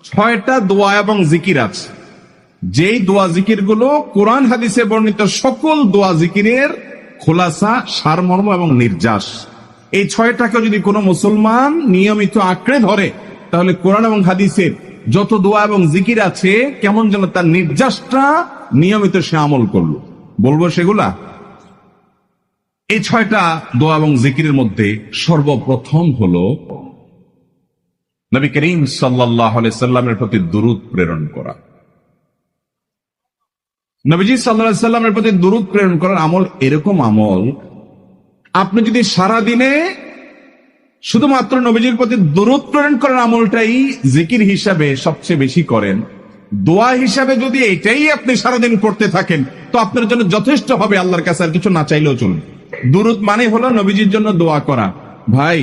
ছয়টা দোয়া এবং জিকির আছে, যেই দোয়া জিকির গুলো কোরআন হাদিসে বর্ণিত সকল দোয়া জিকিরের খোলাসা, সারমর্ম এবং নির্যাস। এই ছয়টাকে যদি কোনো মুসলমান নিয়মিত আঁকড়ে ধরে, তাহলে কোরআন এবং হাদিসের যত দোয়া এবং জিকির আছে কেমন যেন তার নির্যাসটা নিয়মিত সে আমল করলো। বলবো সেগুলা। এই ছয়টা দোয়া এবং জিকিরের মধ্যে সর্বপ্রথম হলো নবী করিম সাল্লাল্লাহু আলাইহি সাল্লামের প্রতি দুরূদ প্রেরণ করা। নবীজি সাল্লাল্লাহু আলাইহি সাল্লামের প্রতি দুরূদ প্রেরণ করার আমল এরকম আমল, আপনি যদি সারা দিনে শুধুমাত্র নবীজির প্রতি দুরূদ প্রেরণ করার আমলটাই জিকির হিসাবে সবচেয়ে বেশি করেন, দোয়া হিসাবে যদি এটাই আপনি সারাদিন করতে থাকেন, তো আপনার জন্য যথেষ্ট হবে, আল্লাহর কাছে আর কিছু না চাইলেও চলবে। দুরূদ মানে হলো নবীজির জন্য দোয়া করা। ভাই,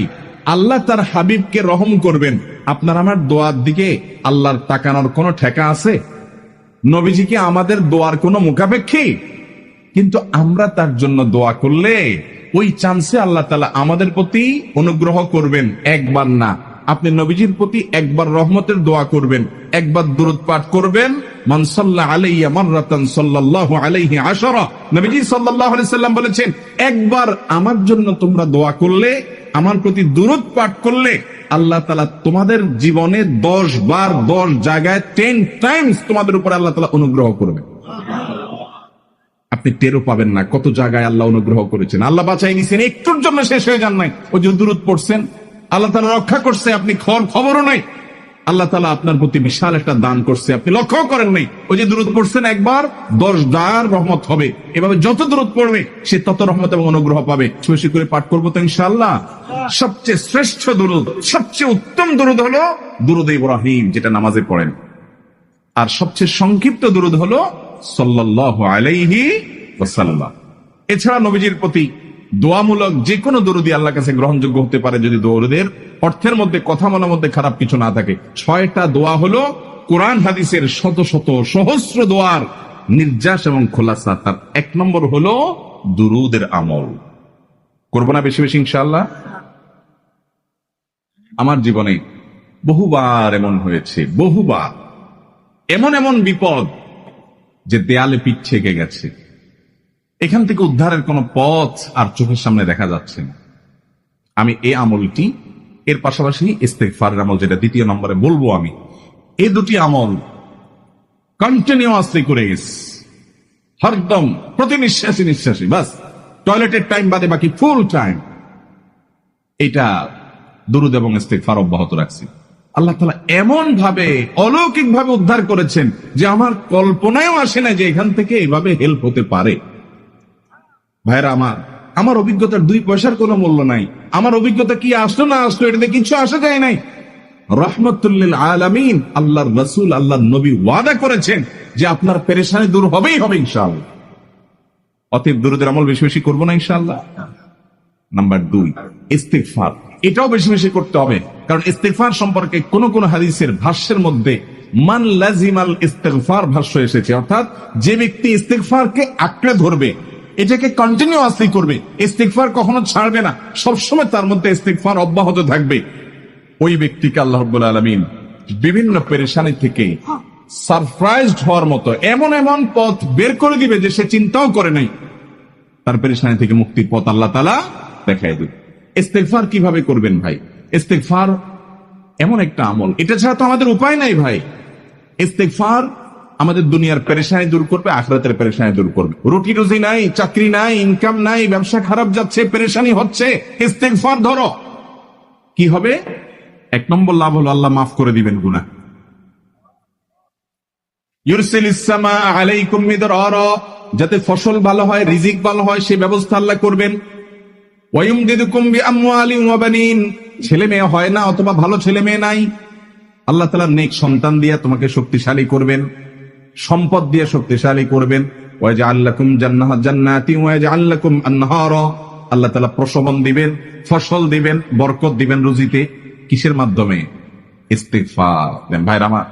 আল্লাহ তার হাবিবকে রহম করবেন, আপনার আমার দোয়ার দিকে আল্লাহর তাকানোর কোনো ঠেকা আছে? নবীজি কি আমাদের দোয়ার কোনো মুখাপেক্ষী? কিন্তু আমরা তার জন্য দোয়া করলে ওই চান্সে আল্লাহ তাআলা আমাদের প্রতি অনুগ্রহ করবেন। একবার না, আপনি নবীজির প্রতি একবার রহমতের দোয়া করবেন, একবার দুরূদ পাঠ করবেন। মান সাল্লা আলাইয়া মাররাতান সাল্লাল্লাহু আলাইহি আশারা। নবীজি সাল্লাল্লাহু আলাইহি সাল্লাম বলেছেন, একবার আমার জন্য তোমরা দোয়া করলে, আমার প্রতি দুরূদ পাঠ করলে, আল্লাহ তাআলা তোমাদের জীবনে 10 বার 10 জায়গায় 10 টাইমস তোমাদের উপর আল্লাহ তাআলা অনুগ্রহ করবে। আপনি টেরও পাবেন না কত জায়গায় আল্লাহ অনুগ্রহ করেছেন। আল্লাহ বাঁচাই নিছেন, একটুর জন্য শেষ হয়ে যান নাই। ওই যে দুরূদ পড়ছেন, আল্লাহ তাআলা রক্ষা করছে, আপনি খবরও নাই। আল্লাহ তাআলা আপনার প্রতি বিশাল একটা দান করছে, আপনি লক্ষ্য করেন নাই। ওই যে দুরূদ পড়ছেন একবার, 10 বার রহমত হবে। এভাবে যত দুরূদ পড়বে সে তত রহমত এবং অনুগ্রহ পাবে। বেশি করে পাঠ করবো তো ইনশাআল্লাহ। সবচেয়ে শ্রেষ্ঠ দুরূদ, সবচেয়ে উত্তম দুরূদ হলো দুরূদ ইব্রাহিম, যেটা নামাজে পড়েন। আর সবচেয়ে সংক্ষিপ্ত দুরূদ হলো সাল্লাল্লাহু আলাইহি ওয়াসাল্লাম। এছাড়া নবীজির প্রতি দোয়ামূলক যে কোনো দরুদই আল্লাহর কাছে গ্রহণযোগ্য হতে পারে, যদি দরুদের অর্থের মধ্যে, কথা বলার মধ্যে খারাপ কিছু না থাকে। 6টা দোয়া হলো কোরআন হাদিসের শত শত সহস্র দোয়ার নির্যাস এবং খোলাসা। তার 1 নম্বর হলো দুরুদের আমল। করবো না বেশি বেশি ইনশাআল্লাহ। আমার জীবনে বহুবার এমন হয়েছে, বহুবার এমন এমন বিপদ যে দেয়ালে পিঠ ঠেকে গেছে, এখান থেকে উদ্ধারের কোন পথ আর চোখের সামনে দেখা যাচ্ছে না। আমি এই আমলটি, এর পাশাপাশি ইস্তেগফারের আমল, যেটা 2 নম্বরে বলবো আমি, এই দুটি আমল কন্টিনিউয়াসলি করে গেছি, হরদম প্রতি নিঃশ্বাসে নিঃশ্বাসে, বাস টয়লেটের টাইম বাদে বাকি ফুল টাইম এটা দুরূদ এবং ইস্তেগফার অব্যাহত রাখছি। আল্লাহ তাআলা এমন ভাবে, অলৌকিক ভাবে উদ্ধার করেছেন যে আমার কল্পনায়ও আসে না যে এখান থেকে এভাবে হেল্প হতে পারে। ভাইরা আমার অভিজ্ঞতার 2 পয়সার কোনো মূল্য নাই। আমার অভিজ্ঞতা কি আসলো না আসলো এটাতে কিছু আসা যায় নাই। রাহমাতুল লিল আলামিন আল্লাহর রাসূল, আল্লাহর নবী ওয়াদা করেছেন যে আপনার পেরেশানি দূর হবেই হবে ইনশাআল্লাহ। অতএব দুরূদের আমল বেশি বেশি করব না ইনশাআল্লাহ। নাম্বার 2, ইস্তেগফার। এটাও বেশি বেশি করতে হবে, কারণ ইস্তেগফার সম্পর্কে কোন কোন হাদিসের ভাষ্যের মধ্যে মান লাজিমাল ইস্তেগফার ভাষ্য এসেছে, অর্থাৎ যে ব্যক্তি ইস্তেগফারকে আঁকড়ে ধরবে, এটাকে কন্টিনিউয়াসলি করবে, ইস্তেগফার কখনো ছাড়বে না, সবসময় তার মধ্যে ইস্তেগফার অব্যাহত থাকবে, ওই ব্যক্তিকে আল্লাহ রাব্বুল আলামিন বিভিন্ন পেরেশানি থেকে সারপ্রাইজড হওয়ার মতো এমন এমন পথ বের করে দিবে যে সে চিন্তাও করে নাই। তার পেরেশানি থেকে মুক্তির পথ আল্লাহ তাআলা দেখায় দিবে। ইস্তেগফার কিভাবে করবেন ভাই? ইস্তেগফার এমন একটা আমল, এটা ছাড়া তো আমাদের উপায় নাই ভাই। ইস্তেগফার আমাদের দুনিয়ার পেরেশানি দূর করবে, আখিরাতের পেরেশানি দূর করবে। রুটি রুজি নাই, চাকরি নাই, ইনকাম নাই, ব্যবসা খারাপ যাচ্ছে, পেরেশানি হচ্ছে, ইস্তেগফার ধরো, কি হবে? 1 নম্বর লাভ হলো আল্লাহ মাফ করে দিবেন গুনাহ। ইউরসিলিস সামা আলাইকুম মিদরারা, যাতে ফসল ভালো হয়, রিজিক ভালো হয়, সেই ব্যবস্থা আল্লাহ করবেন। ওয়ায়ুমদিদুকুম বিআমওয়ালিন ওয়া বানিন, ছেলে মেয়ে হয় না অথবা ভালো ছেলে মেয়ে নাই, আল্লাহ তাআলা নেক সন্তান দিয়ে তোমাকে শক্তিশালী করবেন, সম্পদ দিয়ে শক্তিশালী করবেন। ওয়াজআল লাকুম জান্নাতিন ওয়াজআল লাকুম আনহারা, আল্লাহ তাআলা প্রশমন দিবেন, ফসল দিবেন, বরকত দিবেন রুজিতে। কিসের মাধ্যমে? ইস্তেগফার। ভাইরা আমার,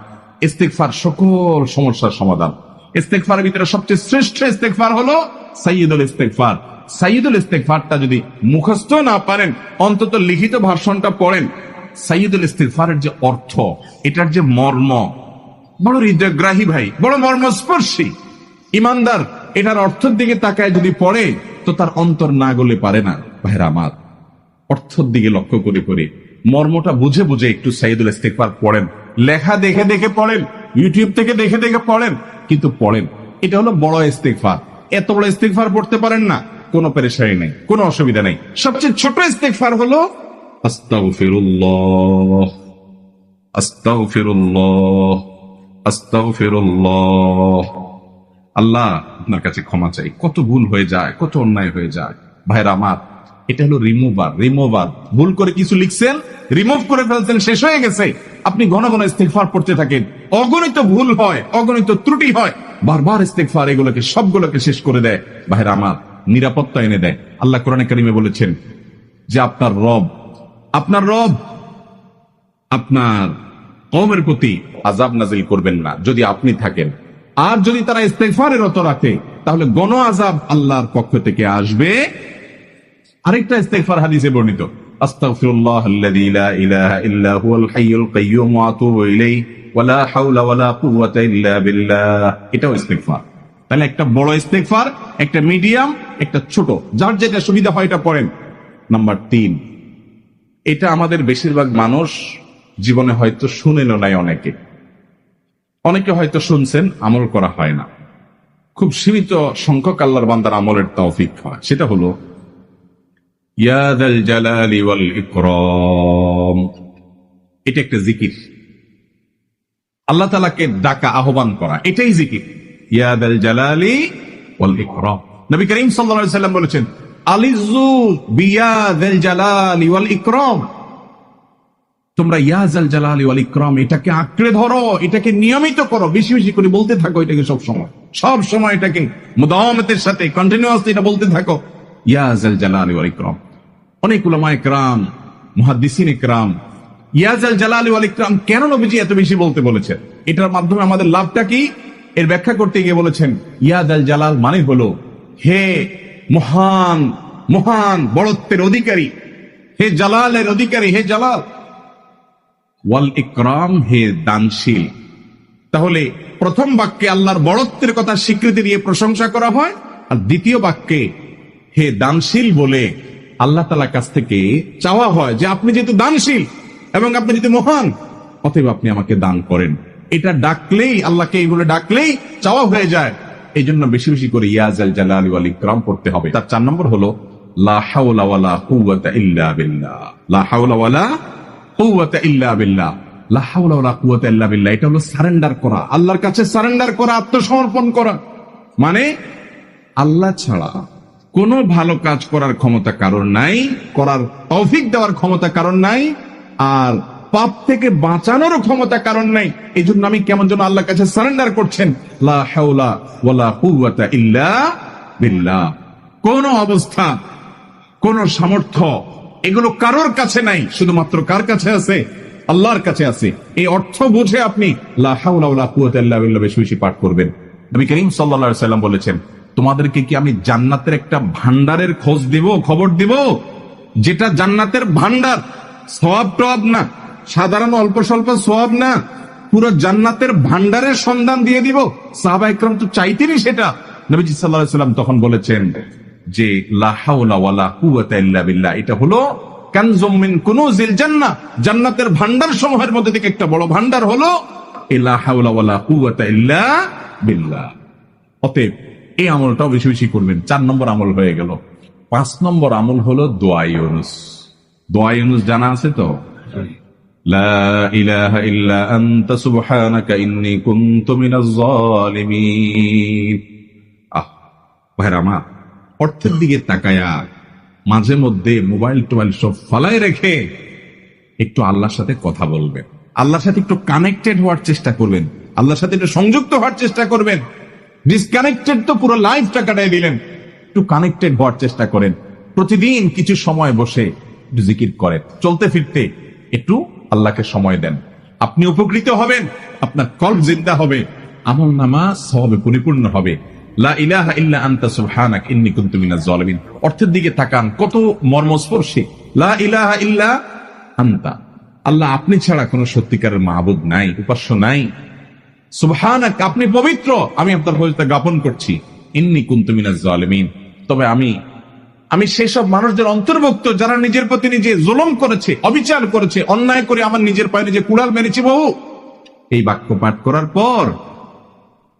ইস্তেগফার সকল সমস্যার সমাধান। ইস্তেগফারের ভিতরে সবচেয়ে শ্রেষ্ঠ ইস্তেগফার হলো সাইয়্যিদুল ইস্তেগফার। সাইয়্যিদুল ইস্তেগফারটা যদি মুখস্থ না পারেন, অন্তত লিখিত ভার্সনটা পড়েন। সাইয়্যিদুল ইস্তিগফারের যে অর্থ, এটার যে মর্ম বড় হৃদয়গ্রাহী ভাই, বড় মর্মস্পর্শী। ইমানদার এটার অর্থের দিকে তাকায় যদি পড়ে তো তার অন্তর না গলে পারে না। ভাইরা আমার, অর্থের দিকে লক্ষ্য করে করে মর্মটা বুঝে বুঝে একটু সাইয়্যিদুল ইস্তিগফার পড়েন। লেখা দেখে দেখে পড়েন, ইউটিউব থেকে দেখে দেখে পড়েন, কিন্তু পড়েন। এটা হলো বড় ইস্তিগফার। এত বড় ইস্তিগফার পড়তে পারেন না, কোনো পেরেশানি নেই, কোনো অসুবিধা নেই। সবচেয়ে ছোট ইস্তিগফার হলো আস্তাগফিরুল্লাহ, আস্তাগফিরুল্লাহ, আস্তাগফিরুল্লাহ। আল্লাহ আপনার কাছে ক্ষমা চাই, কত ভুল হয়ে যায়, কত অন্যায় হয়ে যায়। ভাইরা আমার, এটা হলো রিমুভার। ভুল করে কিছু লিখছেন, রিমুভ করে ফেলছেন, শেষ হয়ে গেছে। আপনি ঘন ঘন ইস্তিগফার পড়তে থাকেন। অগণিত ভুল হয়, অগণিত ত্রুটি হয়, বারবার ইস্তিগফার এগুলোকে সবগুলোকে শেষ করে দেয়। ভাইরা আমার, নিরাপত্তা এনে দেয়। আল্লাহ কোরআনে কারিমে বলেছেন যে আপনার রব আপনার কওমের প্রতি আযাব নাযিল করবেন না যদি আপনি থাকেন। আর যদি তারা ইস্তিগফারে রত রাখে তাহলে গণ আযাব আল্লাহর পক্ষ থেকে আসবে। আরেকটা ইস্তিগফার হাদিসে বর্ণিত, আস্তাগফিরুল্লাহাল্লাযী লা ইলাহা ইল্লা হুয়াল হাইয়ুল কাইয়্যুম ওয়া আতুবু ইলাইহি ওয়া লা হাওলা ওয়া লা কুওয়াতা ইল্লা বিল্লাহ। এটাও ইস্তিগফার। তাহলে একটা বড় ইস্তিগফার, একটা মিডিয়াম, একটা ছোট, যার যেটা সুবিধা হয় এটা পড়েন। নাম্বার 3, এটা আমাদের বেশিরভাগ মানুষ জীবনে হয়তো শুনেনও নাই। অনেকে হয়তো শুনছেন, আমল করা হয় না। খুব সীমিত সংখ্যক আল্লাহর বান্দার আমলের তৌফিক হয়। সেটা হলো ইয়া যাল জালালি ওয়াল ইকরাম। এটা একটা জিকির, আল্লাহ তাআলাকে ডাকা, আহ্বান করা, এটাই জিকির। ইয়া যাল জালালি ওয়াল ইকরাম। নবী করিম সাল্লাল্লাহু আলাইহি সাল্লাম বলেছেন, আলিযু বিয়া যাল জালালি ওয়াল ইকরাম। তোমরা ইয়া যাল জালালি ওয়াল ইকরাম এটাকে আঁকড়ে ধরো, এটাকে নিয়মিত করো, বেশি বেশি করে বলতে থাকো এটাকে সব সময় এটাকে মুদাওয়ামাতের সাথে কন্টিনিউয়াসলি এটা বলতে থাকো, ইয়া যাল জালালি ওয়াল ইকরাম। অনেক উলামায়ে কেরাম, মুহাদ্দিসিনে কেরাম ইয়া যাল জালালি ওয়াল ইকরাম কেন নবীজি এত বেশি বলতে বলেছেন, এটার মাধ্যমে আমাদের লাভটা কি, এর ব্যাখ্যা করতে গিয়ে বলেছেন ইয়া যাল জালাল মানে হলো হে মহান মহান বড়ত্বের অধিকারী, হে জালালের অধিকারী, হে জালাল। ওয়াল ইকরাম হে দানশীল। তাহলে প্রথম বাক্যে আল্লাহর বড়ত্বের কথা স্বীকৃতি দিয়ে প্রশংসা করা হয়, আর দ্বিতীয় বাক্যে হে দানশীল বলে আল্লাহ তাআলার কাছ থেকে চাওয়া হয় যে আপনি যেহেতু দানশীল এবং আপনি যেহেতু মহান, অতএব আপনি আমাকে দান করেন। এটা ডাকলেই, আল্লাহকে এইগুলো ডাকলেই চাওয়া হয়ে যায়। এই জন্য বেশি বেশি করে ইয়া যাল জালালি ওয়াল ইকরাম পড়তে হবে। তার 4 নম্বর হলো লা হাওলা ওয়ালা কুওয়াতা ইল্লা বিল্লাহ। লা হাওলা ওয়ালা কুওয়াতা ইল্লা বিল্লাহ। লা হাওলা ওয়ালা কুওয়াতা ইল্লা বিল্লাহ, এটা হলো সারেন্ডার করা, আল্লাহর কাছে সারেন্ডার করা, আত্মসমর্পণ করা। মানে আল্লাহ ছাড়া কোনো ভালো কাজ করার ক্ষমতা কারোর নাই, করার তৌফিক দেওয়ার ক্ষমতা কারোর নাই, আর পাপ থেকে বাঁচানোরও ক্ষমতা কারণ নাই। এই জন্য আমি কেমন যেন আল্লাহর কাছে সারেন্ডার করছেন, লা হাওলা ওয়ালা কুওয়াতা ইল্লা বিল্লাহ। কোন অবস্থা, কোন সামর্থ্য এগুলো কারোর কাছে নাই, শুধুমাত্র কার কাছে আছে? আল্লাহর কাছে আছে। এই অর্থ বুঝে আপনি লা হাওলা ওয়ালা কুওয়াতা ইল্লা বিল্লাহ বেশি বেশি পাঠ করবেন। নবী করিম সাল্লাল্লাহু আলাইহি সাল্লাম বলেছেন, তোমাদেরকে কি আমি জান্নাতের একটা ভান্ডারের খবর দিব, যেটা জান্নাতের ভান্ডার, সওয়াব টওয়াব না, সাধারণ অল্প স্বল্প সওয়াব না, পুরো জান্নাতের ভান্ডারের সন্ধান দিয়ে দিব। সাহাবা ইকরাম তো চাইতেনই সেটা। নবীজি সাল্লাল্লাহু আলাইহি সাল্লাম তখন বলেছেন যে লা হাওলা ওয়ালা কুওয়াতা ইল্লা বিল্লাহ, এটা হলো কানজুম মিন কুনুজিল জান্নাহ, জান্নাতের ভান্ডার সমূহের মধ্যে থেকে একটা বড় ভান্ডার হলো লা হাওলা ওয়ালা কুওয়াতা ইল্লা বিল্লাহ। অতএব এই আমলটাও বেশি বেশি করবেন। 4 নম্বর আমল হয়ে গেল। 5 নম্বর আমল হলো দোয়া ইউনুস। দোয়া ইউনুস জানা আছে তো? লা ইলাহা ইল্লা আনতা সুবহানাকা ইন্নী কুনতু মিনাজ জালিমিন। ভাইরা আমার, অর্থের দিকে তাকায়া মাঝে মধ্যে মোবাইল টোবাইল সব ফালায় রেখে একটু আল্লাহর সাথে কথা বলবেন, আল্লাহর সাথে একটু কানেক্টেড হওয়ার চেষ্টা করবেন, আল্লাহর সাথে একটু সংযুক্ত হওয়ার চেষ্টা করবেন। ডিসকানেক্টেড তো পুরো লাইফটা কাটাই দিলেন, একটু কানেক্টেড হওয়ার চেষ্টা করেন। প্রতিদিন কিছু সময় বসে একটু জিকির করেন, চলতে ফিরতে একটু আল্লাহকে সময় দেন। আপনি উপকৃত হবেন, আপনার কলব জিন্দা হবে, আমল নামা সওয়াবে পরিপূর্ণ হবে। লা ইলাহা ইল্লা আনতা সুবহানাকা ইন্নী কুনতু মিনাজ জালিমিন। অর্থের দিকে তাকান, কত মর্মস্পর্শী। লা ইলাহা ইল্লা আনতা, আল্লাহ আপনি ছাড়া কোনো সত্যিকারের মাহবুব নাই, উপাস্য নাই। সুবহানাক, আপনি পবিত্র, আমি আপনার পবিত্রতা জ্ঞাপন করছি। ইন্নী কুনতু মিনাজ জালিমিন, তবে আমি সেসব মানুষদের অন্তর্ভুক্ত যারা নিজের প্রতি নিজে জুলুম করেছে, অবিচার করেছে, অন্যায় করে আমার নিজের পায়ে নিজে কুড়াল মেরেছি বহু। এই বাক্য পাঠ করার পর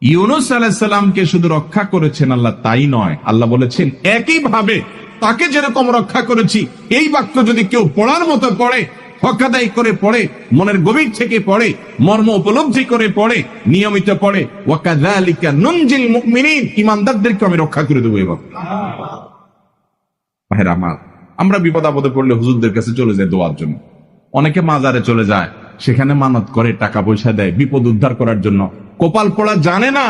ইউনূস আলাইহিস সালামকে শুধু রক্ষা করেছেন আল্লাহ, তাই নয়, আল্লাহ বলেছেন একইভাবে তাকে যেরকম রক্ষা করেছি, এই বাক্য যদি কেউ পড়ার মতো পড়ে, হকাদাই করে পড়ে, মনের গভীর থেকে পড়ে, মর্ম উপলব্ধি করে পড়ে, নিয়মিত পড়ে, ওয়াকাযালিকা নুনজিল মুমিনিন, ঈমানদারদেরকে আমি রক্ষা করে দেবো। এবার ভাইরা আমার, আমরা বিপদ আপদে পড়লে হুজুরদের কাছে চলে যায় দোয়ার জন্য। অনেকে মাজারে চলে যায়, সেখানে মানত করে, টাকা পয়সা দেয় বিপদ উদ্ধার করার জন্য। কপাল পড়া জানে না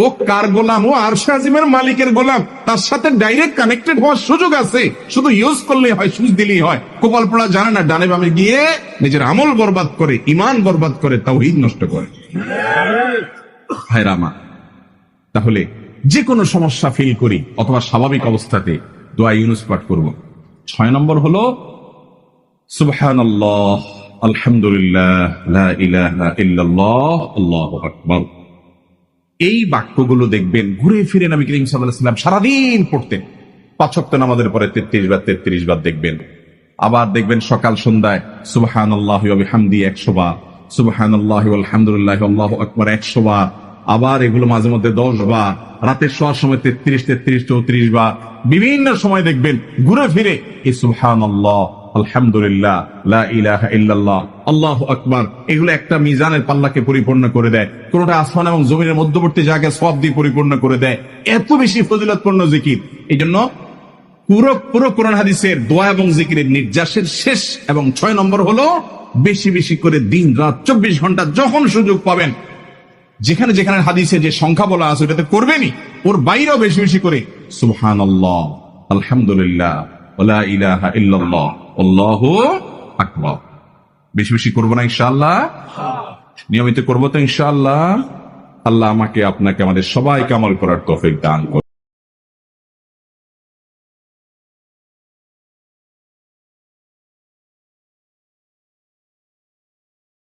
ও কার গোলাম, ও আরশে আজিমের মালিকের গোলাম, তার সাথে ডাইরেক্ট কানেক্টেড হওয়ার সুযোগ আছে, শুধু ইউজ করলেই হয়, সুজ দিলেই হয়। কপাল পড়া জানে না, ডানে বামে গিয়ে নিজের আমল বরবাদ করে, ঈমান বরবাদ করে, তাওহীদ নষ্ট করে। ভাইরা আমার, তাহলে যে কোনো সমস্যা ফিল করি অথবা স্বাভাবিক অবস্থাতে দোয়া ইউনূস পাঠ করব। 6 নম্বর হলো সুবহানাল্লাহ, আলহামদুলিল্লাহ, লা ইলাহা ইল্লাল্লাহ, আল্লাহু আকবার। এই বাক্যগুলো দেখবেন ঘুরে ফিরে নবী করিম সাল্লাল্লাহু আলাইহি ওয়াসাল্লাম সারাদিন পড়তেন। 5 ওয়াক্ত নামাজের পরে 33 বার দেখবেন। আবার দেখবেন সকাল সন্ধ্যায় সুবহানাল্লাহি ওয়া বিহামদিহি 100 বার, সুবহানাল্লাহি ওয়া আলহামদুলিল্লাহি আল্লাহু আকবার 100 বার। আবার এগুলো মাঝে মধ্যে 10 বার, রাতে শোয়ার সময় 33, 34 বার। বিভিন্ন সময় দেখবেন ঘুরে ফিরে এই সুবহানাল্লাহ, আলহামদুলিল্লাহ, লা ইলাহা ইল্লাল্লাহ, আল্লাহু আকবার, এগুলো একটা মিজানের পাল্লাকে পরিপূর্ণ করে দেয়। কোনটা আসমান এবং জমিনের মধ্যবর্তী জায়গায় সওয়াব দিয়ে পরিপূর্ণ করে দেয়। এত বেশি ফজিলতপূর্ণ জিকির। এই জন্য পুরো কোরআন হাদিসের দোয়া এবং জিকিরের নির্যাসের শেষ এবং 6 নম্বর হলো বেশি বেশি করে দিন রাত 24 ঘন্টা যখন সুযোগ পাবেন, যেখানে যেখানে হাদিসে যে সংখ্যা বলা আছে ওটাতে করবেনই, ওর বাইরেও বেশি বেশি করে সুবহানাল্লাহ, আলহামদুলিল্লাহ, ওয়া ইলাহা ইল্লাল্লাহ, আল্লাহু আকবার বেশি বেশি করবো না ইনশাআল্লাহ? নিয়মিত করবো তো ইনশাআল্লাহ? আল্লাহ আমাকে, আপনাকে, আমাদের সবাইকে আমল করার তৌফিক দান করুন।